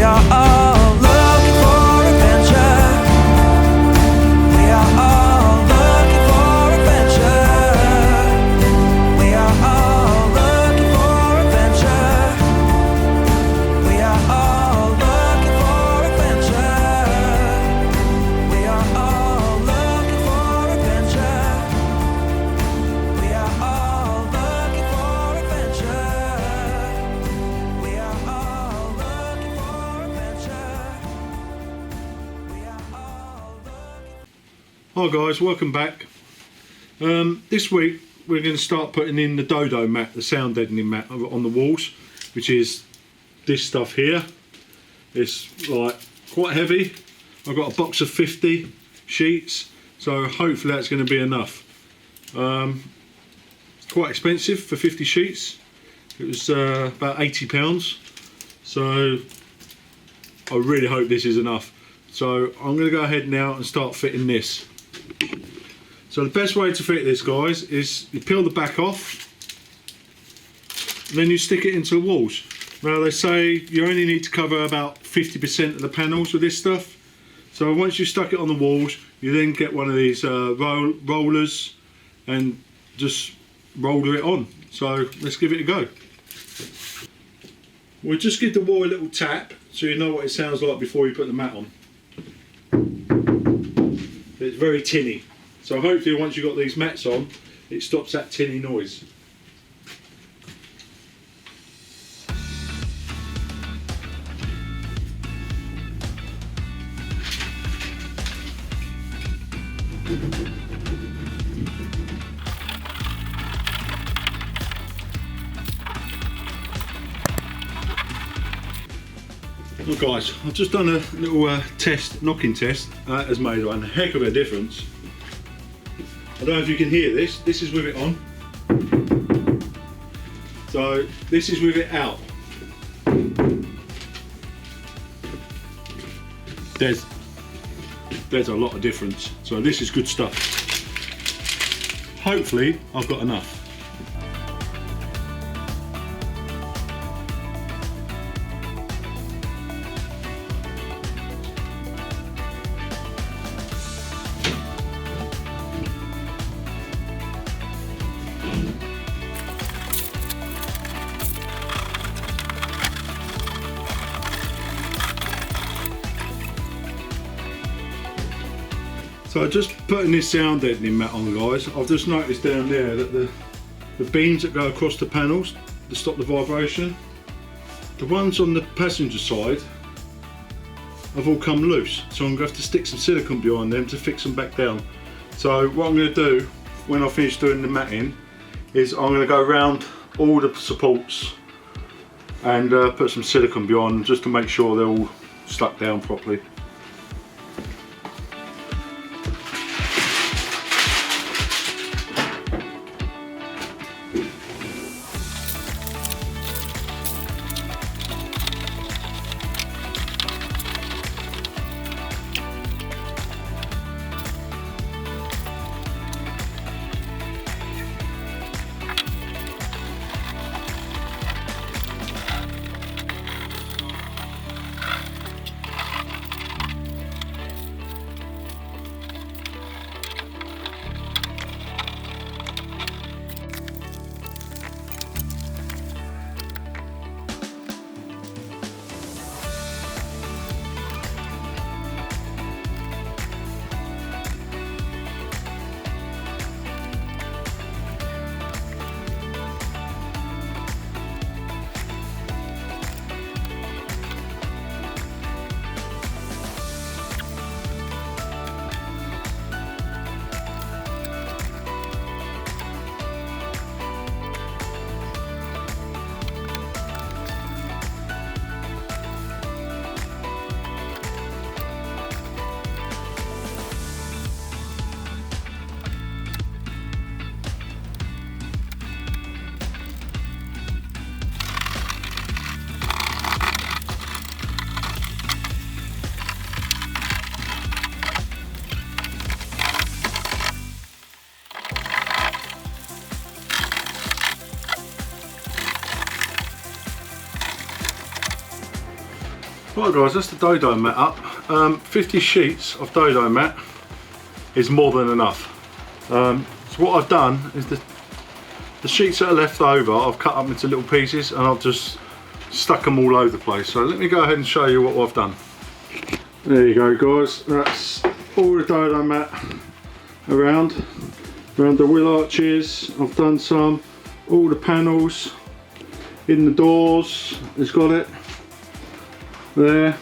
We are all looking for adventure. We are all looking for adventure. We are all looking for adventure. We are all looking for adventure. We are all looking for adventure. We are all looking for adventure. We are all looking for adventure. We are all looking. Hi guys, welcome back. This week we're going to start putting in the dodo mat, the sound deadening mat on the walls, which is this stuff here. It's like quite heavy. I've got a box of 50 sheets, so hopefully that's going to be enough. It's quite expensive for 50 sheets. It was about £80, so I really hope this is enough. So I'm going to go ahead now and start fitting this. So the best way to fit this, guys, is you peel the back off and then you stick it into the walls. Now they say you only need to cover about 50% of the panels with this stuff. So once you stuck it on the walls, you then get one of these rollers and just roller it on. So let's give it a go. We'll just give the wall a little tap so you know what it sounds like before you put the mat on. It's very tinny, so hopefully once you've got these mats on, it stops that tinny noise. Well guys, I've just done a little knocking test. That has made a heck of a difference. I don't know if you can hear this. This is with it on. So this is with it out. There's a lot of difference. So this is good stuff. Hopefully I've got enough. So just putting this sound deadening mat on, guys, I've just noticed down there that the beams that go across the panels to stop the vibration, the ones on the passenger side have all come loose. So I'm going to have to stick some silicone behind them to fix them back down. So what I'm going to do when I finish doing the matting is I'm going to go around all the supports and put some silicone behind them just to make sure they're all stuck down properly. Right guys, that's the dodo mat up. 50 sheets of dodo mat is more than enough. So what I've done is the sheets that are left over I've cut up into little pieces and I've just stuck them all over the place. So let me go ahead and show you what I've done. There you go guys, that's all the dodo mat around the wheel arches. I've done some, all the panels in the doors, it's got it there,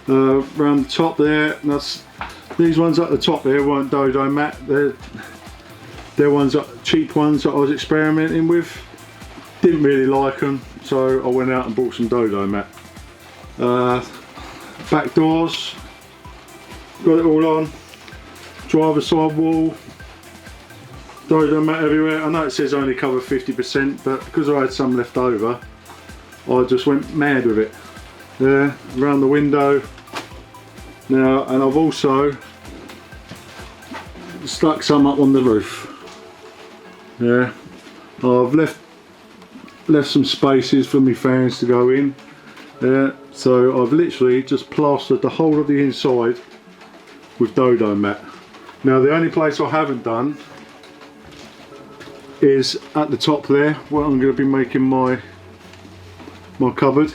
around the top there. That's these ones at the top there weren't dodo mat, they're ones cheap ones that I was experimenting with. Didn't really like them, so I went out and bought some dodo mat. Back doors, got it all on. Driver side wall, dodo mat everywhere. I know it says only cover 50%, but because I had some left over, I just went mad with it. There, around the window now, and I've also stuck some up on the roof. Yeah, I've left some spaces for my fans to go in. Yeah, so I've literally just plastered the whole of the inside with dodo mat. Now the only place I haven't done is at the top there, where I'm going to be making my cupboard.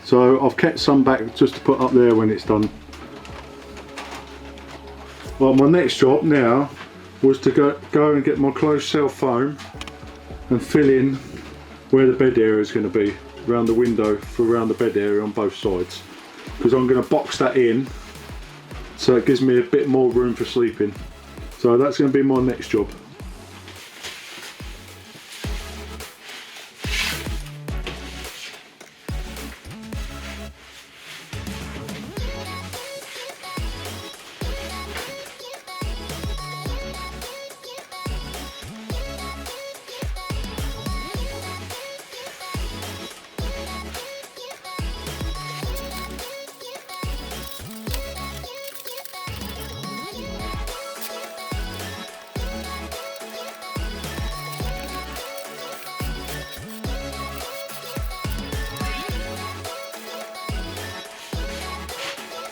So I've kept some back just to put up there when it's done. Well, my next job now was to go and get my closed cell foam and fill in where the bed area is going to be, around the window for around the bed area on both sides, because I'm going to box that in so it gives me a bit more room for sleeping. So that's going to be my next job.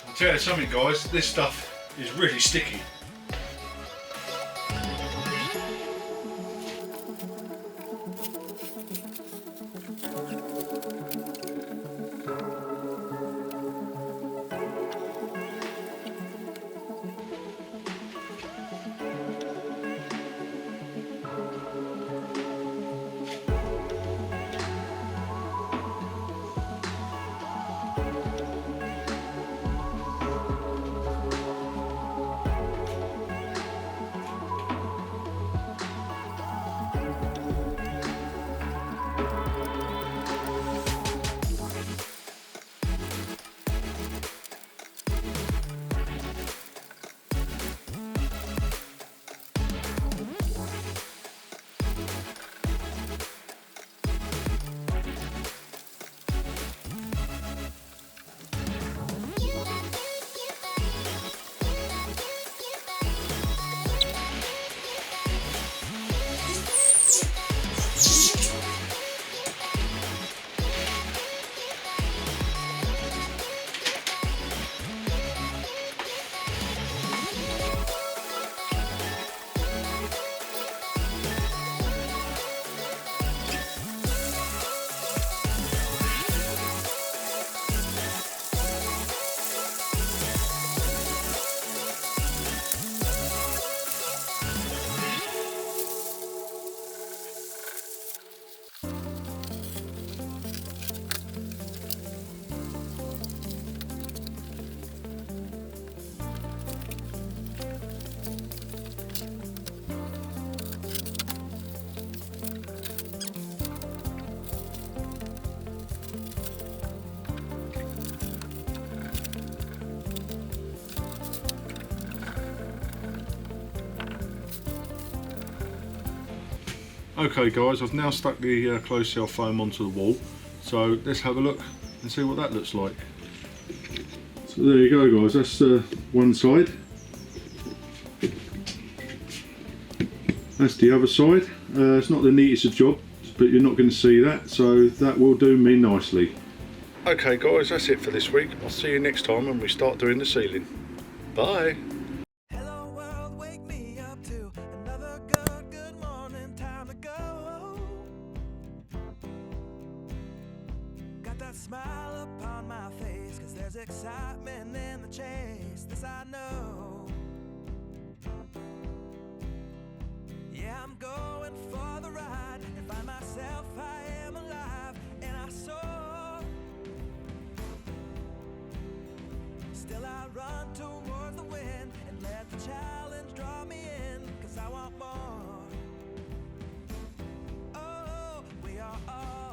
I'll tell you something guys, this stuff is really sticky. Okay guys, I've now stuck the closed cell foam onto the wall, so let's have a look and see what that looks like. So there you go guys, that's one side. That's the other side. It's not the neatest of jobs, but you're not going to see that, so that will do me nicely. Okay guys, that's it for this week. I'll see you next time when we start doing the ceiling. Bye. Hello world, wake me up to another good morning, time to go. Got that smile upon my face, 'cause there's excitement in the chase, this I know. Yeah, I'm going for the ride and find myself, I am alive, and I soar. Still I run toward the wind and let the challenge draw me in, 'cause I want more. Oh, we are all